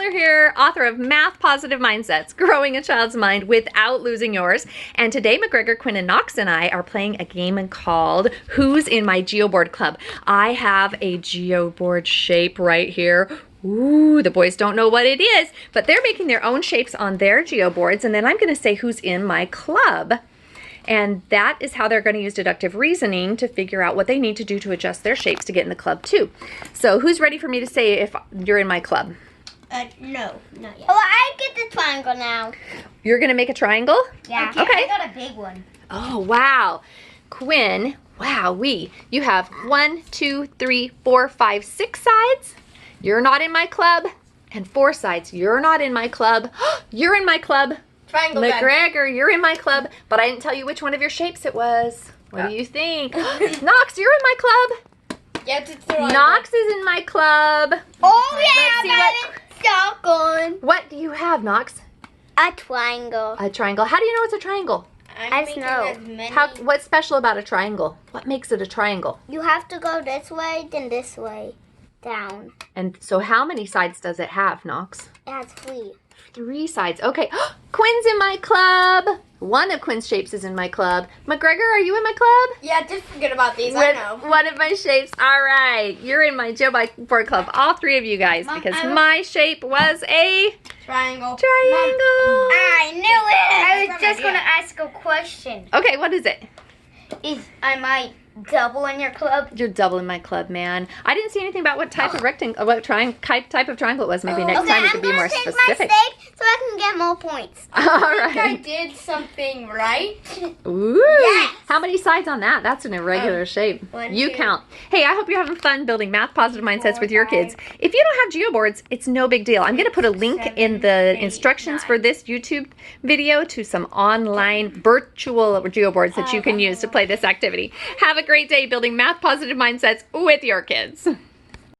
Cutler here, author of Math Positive Mindsets, Growing a Child's Mind Without Losing Yours. And today, McGregor, Quinn, and Knox and I are playing a game called Who's in My Geoboard Club? I have a geoboard shape right here. Ooh, the boys don't know what it is, but they're making their own shapes on their geoboards, and then I'm going to say who's in my club. And that is how they're going to use deductive reasoning to figure out what they need to do to adjust their shapes to get in the club too. So who's ready for me to say if you're in my club? No, not yet. Oh, I get the triangle now. You're going to make a triangle? Yeah. Okay. I got a big one. Oh, wow. Quinn, wowee. You have 1, 2, 3, 4, 5, 6 sides. You're not in my club. And 4 sides. You're not in my club. You're in my club. Triangle. McGregor, you're in my club, but I didn't tell you which one of your shapes it was. What do you think? Knox, you're in my club. Yes, it's the right Knox is in my club. Oh, Let's see yeah, what. What do you have, Knox? A triangle. A triangle. How do you know it's a triangle? I just know. What's special about a triangle? What makes it a triangle? You have to go this way, then this way, down. And so how many sides does it have, Knox? It has 3. 3 sides. Okay. Quinn's in my club. One of Quinn's shapes is in my club. McGregor, are you in my club? Yeah, just forget about these. I know. One of my shapes. All right. You're in my geoboard club. All 3 of you guys, Mom, because my shape was a triangle. triangle. Mom, I knew it. I was just going to ask a question. Okay, what is it? Am I double in your club? You're double in my club, man. I didn't see anything about what type of rectangle, what type of triangle it was. Maybe next time you could be more specific. I'm going to change my shape so I can get more points. All right. I did something right. Ooh. Yes. How many sides on that? That's an irregular shape. 1, You 2, count. Hey, I hope you're having fun building math positive mindsets with your kids. If you don't have geoboards, it's no big deal. I'm going to put a link in the instructions for this YouTube video to some online virtual geoboards that you can use to play this activity. Have a great day building math positive mindsets with your kids.